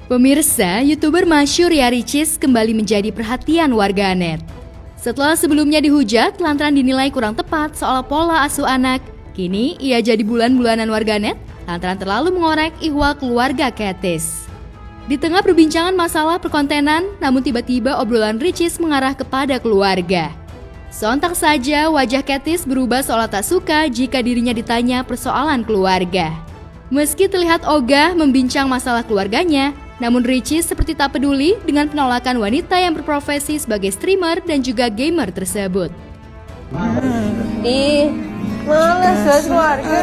Pemirsa, YouTuber masyhur Ya Ricis kembali menjadi perhatian warganet. Setelah sebelumnya dihujat lantaran dinilai kurang tepat soal pola asuh anak, kini ia jadi bulan-bulanan warganet lantaran terlalu mengorek ihwal keluarga Kethis. Di tengah perbincangan masalah perkontenan, namun tiba-tiba obrolan Ricis mengarah kepada keluarga. Sontak saja wajah Kethis berubah seolah tak suka jika dirinya ditanya persoalan keluarga. Meski terlihat ogah membincang masalah keluarganya, namun Ricis seperti tak peduli dengan penolakan wanita yang berprofesi sebagai streamer dan juga gamer tersebut. Ih, males lah keluarga.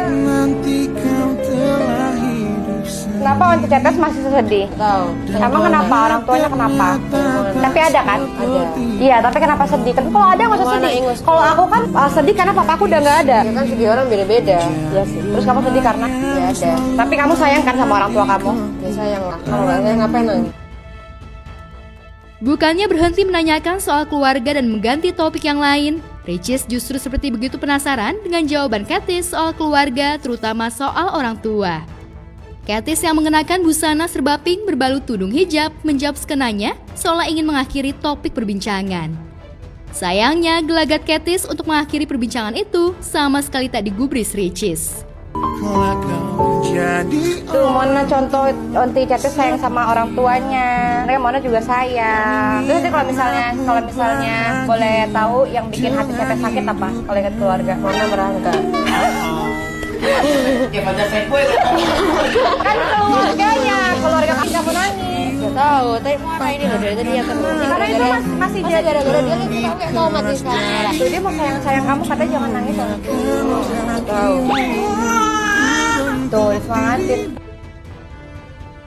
Kenapa Onti Cetes masih sedih? Tahu. Emang kenapa? Orang tuanya kenapa? Tapi ada kan? Ada. Iya, tapi kenapa sedih? Kan kalau ada nggak usah Mana sedih. ingus? Kalau aku kan sedih karena papaku udah nggak ada. Ya kan sedih orang beda-beda. Iya sih. Terus kamu sedih karena? Ya ada. Tapi kamu sayang kan sama orang tua kamu? Ya sayang lah. Kalau nggak sayang ngapain nangis? Bukannya berhenti menanyakan soal keluarga dan mengganti topik yang lain, Ricis justru seperti begitu penasaran dengan jawaban Kethis soal keluarga, terutama soal orang tua. Kethis yang mengenakan busana serba pink berbalut tudung hijab menjawab skenanya seolah ingin mengakhiri topik perbincangan. Sayangnya, gelagat Kethis untuk mengakhiri perbincangan itu sama sekali tak digubris Ricis. Tuh, Mona contoh Onti Cetes sayang sama orang tuanya. Mona juga sayang. Terus kalau misalnya boleh tahu yang bikin hati Cetes sakit apa? Kalau ingat keluarga. Mona merangkak. Kan keluarga kamu nangis. Gak tahu. Tapi Mona ini loh dari tadi ya terus. Karena itu masih jadi gara-gara dia kan tahu kayak kau mati sekarang. Tuh, dia mau sayang kamu, katanya jangan nangis. Tahu. Tuh, disemangatin.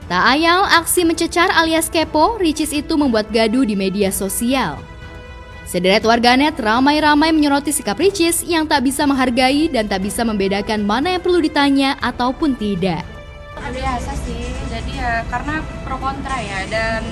Tak ayal aksi mencecar alias kepo, Ricis itu membuat gaduh di media sosial. Sederet warganet ramai-ramai menyoroti sikap Ricis yang tak bisa menghargai dan tak bisa membedakan mana yang perlu ditanya ataupun tidak. Biasa sih, jadi ya karena pro kontra ya, dan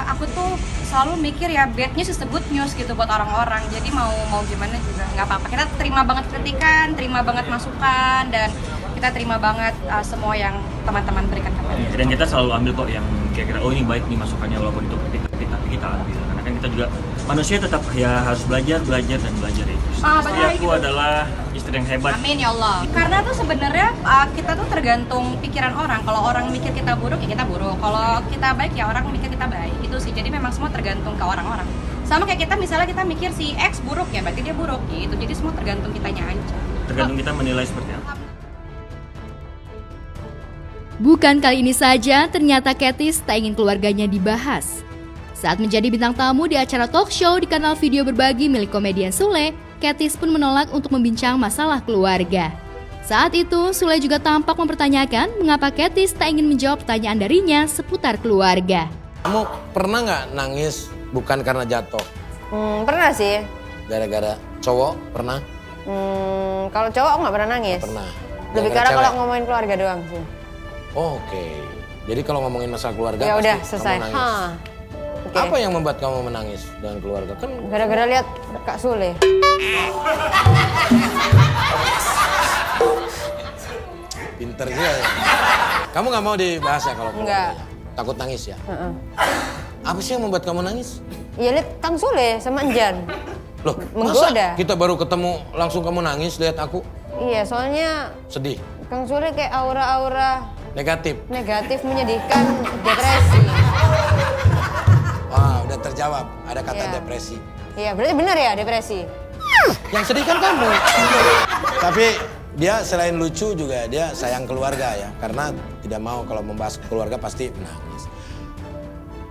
aku tuh selalu mikir ya bad news is the good news gitu buat orang-orang. Jadi mau gimana juga nggak apa-apa, kita terima banget kritikan, terima banget masukan, dan kita terima banget semua yang teman-teman berikan kepada kita. Dan kita selalu ambil kok yang kira-kira oh ini baik nih masukannya, walaupun itu kritik tapi kita ambil karena kan kita juga manusia tetap ya harus belajar dan belajar itu. Istri aku adalah istri yang hebat. Amin ya Allah. Karena tuh sebenarnya kita tuh tergantung pikiran orang. Kalau orang mikir kita buruk ya kita buruk. Kalau kita baik ya orang mikir kita baik. Itu sih. Jadi memang semua tergantung ke orang-orang. Sama kayak kita misalnya kita mikir si X buruk ya berarti dia buruk gitu. Jadi semua tergantung kitanya aja. Tergantung kita menilai seperti apa. Bukan kali ini saja, ternyata Kethis tak ingin keluarganya dibahas. Saat menjadi bintang tamu di acara talk show di kanal video berbagi milik komedian Sule, Kethis pun menolak untuk membincang masalah keluarga. Saat itu, Sule juga tampak mempertanyakan mengapa Kethis tak ingin menjawab pertanyaan darinya seputar keluarga. Kamu pernah nggak nangis bukan karena jatuh? Pernah sih. Gara-gara cowok pernah? Kalau cowok aku nggak pernah nangis. Pernah. Lebih Gara-gara karena kalau cewek? ngomongin keluarga doang sih. Oh, oke. Jadi kalau ngomongin masalah keluarga Ya pasti udah kamu selesai. nangis. Oke. Apa yang membuat kamu menangis dengan keluarga? Kan Gara-gara lihat Kak Sule. pinter juga ya. Kamu nggak mau dibahas ya kalau Nggak. keluarganya? Takut nangis ya? Heeh. Apa sih yang membuat kamu nangis? Iya lihat Kang Sule sama Enjan. Loh, Menggoda. masa kita baru ketemu langsung kamu nangis lihat aku? Iya, soalnya Sedih, Kang Sule kayak aura-aura negatif. negatif, menyedihkan, depresi. Wah, udah terjawab. Ada kata Iya. depresi. Iya, berarti benar ya depresi? Yang sedih kan kamu. Tapi dia selain lucu juga dia sayang keluarga ya. Karena tidak mau kalau membahas keluarga pasti menangis.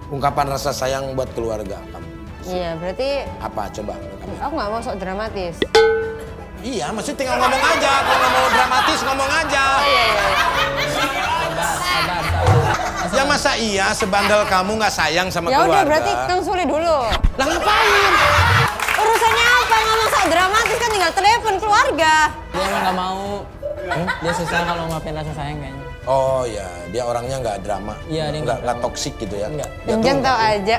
Ungkapan rasa sayang buat keluarga kamu. Iya, berarti Apa coba? Kamu? aku nggak mau sok dramatis. Iya, maksudnya tinggal ngomong aja. Kalau nggak mau dramatis ngomong aja. Ya masa iya sebandel kamu nggak sayang sama Ya keluarga? udah, berarti Kang Sule dulu. Lah ngapain? Urusannya apa? Ngomong sok dramatis kan tinggal telepon keluarga. Dia emang nggak mau. Dia susah kalau ngapin rasa sayang kayaknya. Oh ya, dia orangnya nggak drama. Iya, dia nggak nggak toksik gitu ya. Nggak. Dia tuh Enjan tahu nggak- aja.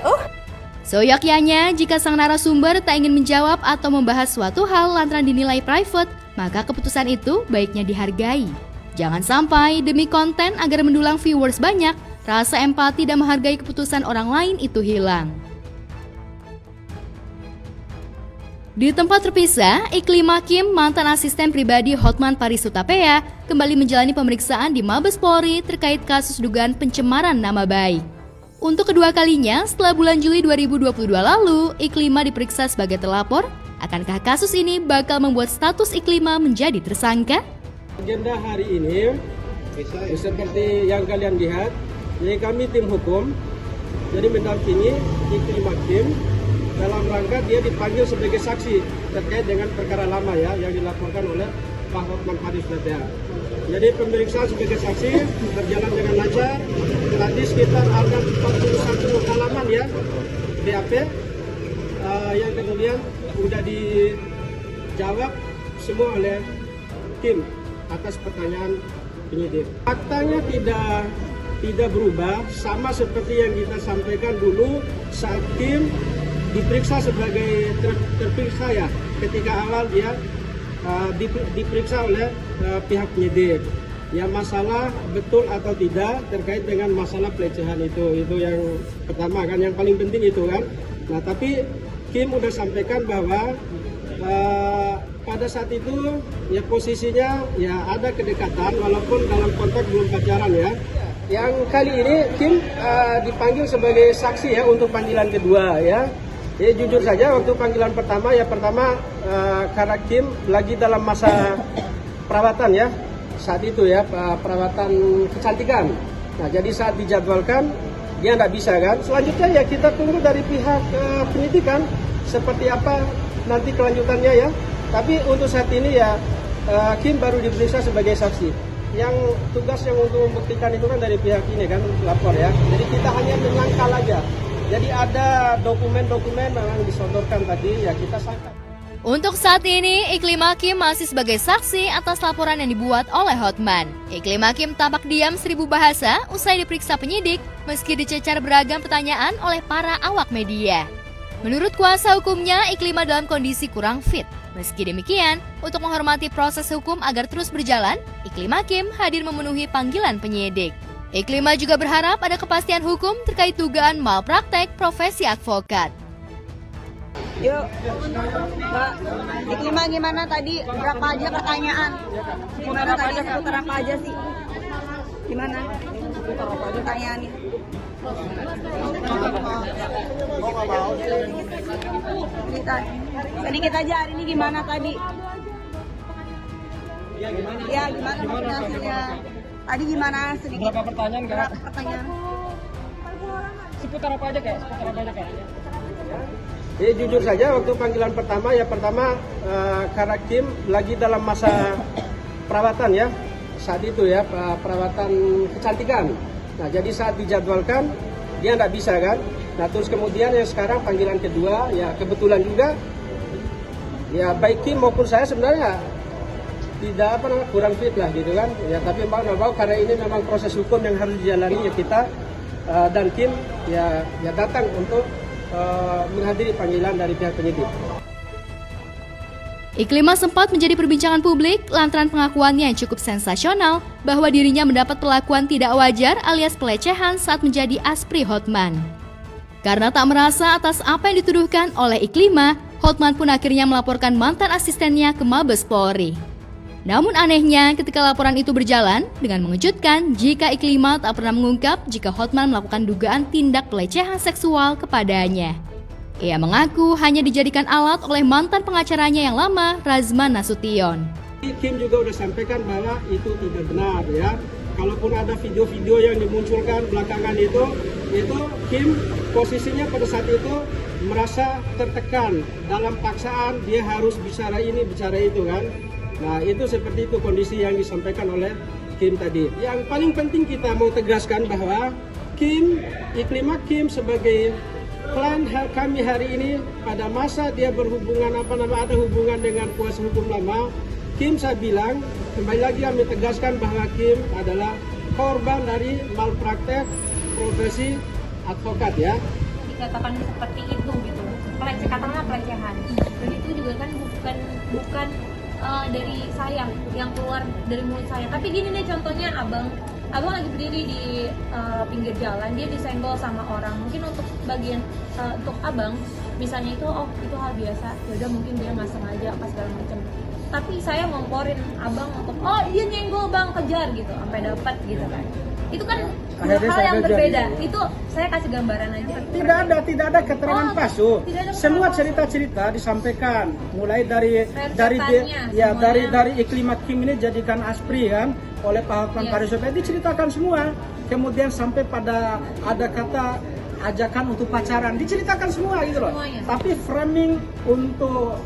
Seyogyanya, jika sang narasumber tak ingin menjawab atau membahas suatu hal lantaran dinilai private, maka keputusan itu baiknya dihargai. Jangan sampai demi konten agar mendulang viewers banyak, rasa empati dan menghargai keputusan orang lain itu hilang. Di tempat terpisah, Iklimah Kim, mantan asisten pribadi Hotman Paris Hutapea, kembali menjalani pemeriksaan di Mabes Polri terkait kasus dugaan pencemaran nama baik. Untuk kedua kalinya, setelah bulan Juli 2022 lalu, Iklimah diperiksa sebagai terlapor. Akankah kasus ini bakal membuat status Iklimah menjadi tersangka? Agenda hari ini, seperti yang kalian lihat, jadi kami tim hukum, jadi mendampingi Iklimah Kim dalam rangka dia dipanggil sebagai saksi terkait dengan perkara lama ya yang dilaporkan oleh Pak Hotman Paris Hutapea. Jadi pemeriksaan sebagai saksi berjalan dengan lancar. Tadi sekitar ada 41 halaman ya BAP yang kemudian sudah dijawab semua oleh Kim atas pertanyaan penyidik. Faktanya tidak berubah, sama seperti yang kita sampaikan dulu saat Kim diperiksa sebagai terperiksa ya, ketika awal dia diperiksa oleh pihak penyidik. Ya masalah betul atau tidak terkait dengan masalah pelecehan itu yang pertama kan, yang paling penting itu kan. Nah tapi Kim udah sampaikan bahwa pada saat itu ya posisinya ya ada kedekatan walaupun dalam konteks belum pacaran ya. Yang kali ini Kim dipanggil sebagai saksi ya untuk panggilan kedua ya. Ya jujur saja waktu panggilan pertama karena Kim lagi dalam masa perawatan ya saat itu ya, perawatan kecantikan. Nah jadi saat dijadwalkan dia nggak bisa kan. Selanjutnya ya kita tunggu dari pihak penyidikan seperti apa nanti kelanjutannya ya. Tapi untuk saat ini ya Kim baru diperiksa sebagai saksi. Yang tugas yang untuk membuktikan itu kan dari pihak ini kan lapor ya. Jadi kita hanya menyangkal aja. Jadi ada dokumen-dokumen yang disodorkan tadi ya kita sangka. Untuk saat ini, Iklimah Kim masih sebagai saksi atas laporan yang dibuat oleh Hotman. Iklimah Kim tampak diam 1000 bahasa usai diperiksa penyidik meski dicecar beragam pertanyaan oleh para awak media. Menurut kuasa hukumnya, Iklimah dalam kondisi kurang fit. Meski demikian, untuk menghormati proses hukum agar terus berjalan, Iklimah Kim hadir memenuhi panggilan penyidik. Iklimah juga berharap ada kepastian hukum terkait dugaan malpraktek profesi advokat. Yuk, Mbak, Iklimah gimana tadi? Berapa aja pertanyaan? Gimana tadi? Seputar apa aja sih? Gimana? Pertanyaannya. Sedikit aja hari ini gimana tadi? Ya, gimana hasilnya? Tadi gimana sedikit? Berapa pertanyaan kak? Berapa pertanyaan? Seputar apa aja kak? Ya jujur saja waktu panggilan pertama karena Kim lagi dalam masa perawatan ya saat itu ya, perawatan kecantikan. Nah jadi saat dijadwalkan dia nggak bisa kan. Nah terus kemudian yang sekarang panggilan kedua ya kebetulan juga ya baik Kim maupun saya sebenarnya tidak kurang fit lah gitu kan ya, tapi mau nggak mau karena ini memang proses hukum yang harus dijalani ya kita dan Kim ya datang untuk menghadiri panggilan dari pihak penyidik. Iklimah sempat menjadi perbincangan publik lantaran pengakuannya yang cukup sensasional bahwa dirinya mendapat perlakuan tidak wajar alias pelecehan saat menjadi aspri Hotman. Karena tak merasa atas apa yang dituduhkan oleh Iklimah, Hotman pun akhirnya melaporkan mantan asistennya ke Mabes Polri. Namun anehnya ketika laporan itu berjalan, dengan mengejutkan jika Iklimah tak pernah mengungkap jika Hotman melakukan dugaan tindak pelecehan seksual kepadanya. Ia mengaku hanya dijadikan alat oleh mantan pengacaranya yang lama, Razman Nasution. Kim juga udah sampaikan bahwa itu tidak benar ya. Kalaupun ada video-video yang dimunculkan belakangan itu Kim posisinya pada saat itu merasa tertekan dalam paksaan, dia harus bicara ini, bicara itu kan. Nah itu seperti itu kondisi yang disampaikan oleh Kim tadi. Yang paling penting kita mau tegaskan bahwa Iklimah Kim sebagai klien kami hari ini pada masa dia berhubungan ada hubungan dengan kuasa hukum lama, Kim saya bilang kembali lagi kami tegaskan bahwa Kim adalah korban dari malpraktek profesi advokat ya. Dikatakan seperti itu gitu, katakanlah pelecehan. Dan itu juga kan bukan dari saya yang keluar dari mulut saya. Tapi gini deh contohnya, abang abang lagi berdiri di pinggir jalan, dia disenggol sama orang. Mungkin untuk bagian untuk abang, misalnya itu itu hal biasa, yaudah mungkin dia nggak sengaja apa segala macam. Tapi saya ngomporin abang untuk dia nyenggol bang, kejar gitu sampai dapat gitu kan. Itu kan dua hal yang berbeda. Itu saya kasih gambaran aja. Tidak ada keterangan palsu. Semua cerita-cerita disampaikan, mulai dari Iklim Hakim ini jadikan aspri kan oleh Pak Hotman Paris Sofian, diceritakan semua. Kemudian sampai pada ada kata ajakan untuk pacaran, diceritakan semua gitu loh. Semuanya. Tapi framing untuk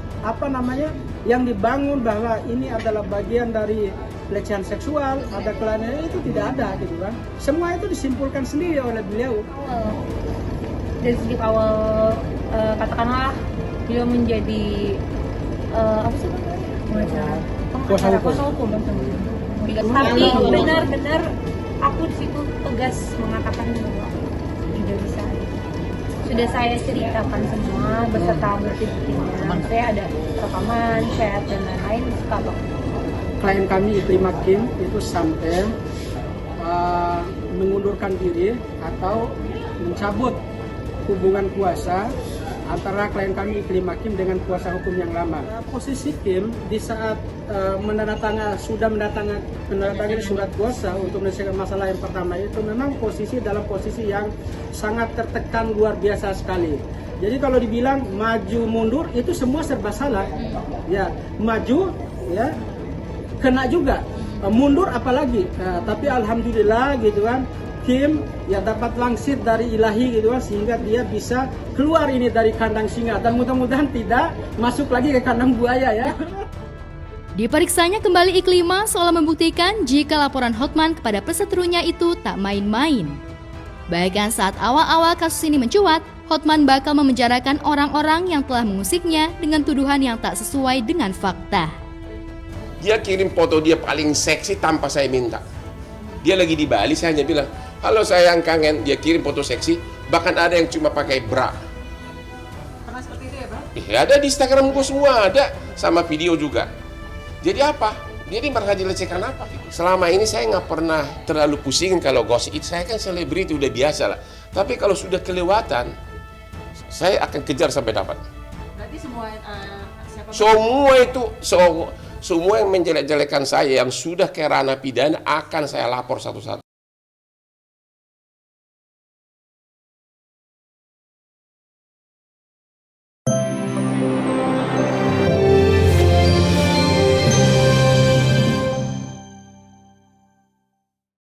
yang dibangun bahwa ini adalah bagian dari pelecehan seksual, ada kelainan, itu tidak ada gitu kan. Semua itu disimpulkan sendiri oleh beliau. Dari sejak awal katakanlah beliau menjadi apa sih namanya? Kuasa hukum. Tapi benar-benar aku di situ tegas mengatakan bahwa tidak bisa. Sudah saya ceritakan semua beserta bukti-buktinya. Saya ada rekaman, chat dan lain-lain, suka banget. Klien kami Iklim Hakim itu sampai mengundurkan diri atau mencabut hubungan kuasa antara klien kami Iklim Hakim dengan kuasa hukum yang lama. Posisi Kim di saat sudah menandatangani surat kuasa untuk menyelesaikan masalah yang pertama itu memang dalam posisi yang sangat tertekan luar biasa sekali. Jadi kalau dibilang maju mundur itu semua serba salah. Ya, maju ya kena juga, mundur apalagi. Tapi alhamdulillah gitu kan, Kim ya dapat langsir dari ilahi gitu kan, sehingga dia bisa keluar ini dari kandang singa dan mudah-mudahan tidak masuk lagi ke kandang buaya ya. Diperiksanya kembali Iklima seolah membuktikan jika laporan Hotman kepada peseterunya itu tak main-main. Bahkan saat awal-awal kasus ini mencuat, Hotman bakal memenjarakan orang-orang yang telah mengusiknya dengan tuduhan yang tak sesuai dengan fakta. Dia kirim foto dia paling seksi tanpa saya minta. Dia lagi di Bali, saya hanya bilang, halo sayang kangen, dia kirim foto seksi, bahkan ada yang cuma pakai bra. Pernah seperti itu ya Bang? Ada di Instagram gue semua, ada, sama video juga. Jadi apa? Jadi merasa dilecehkan apa? Selama ini saya nggak pernah terlalu pusing kalau gosip. Saya kan selebriti, udah biasa lah. Tapi kalau sudah kelewatan, saya akan kejar sampai dapat. Berarti semua Semua yang menjelek-jelekan saya yang sudah ke ranah pidana akan saya lapor satu-satu.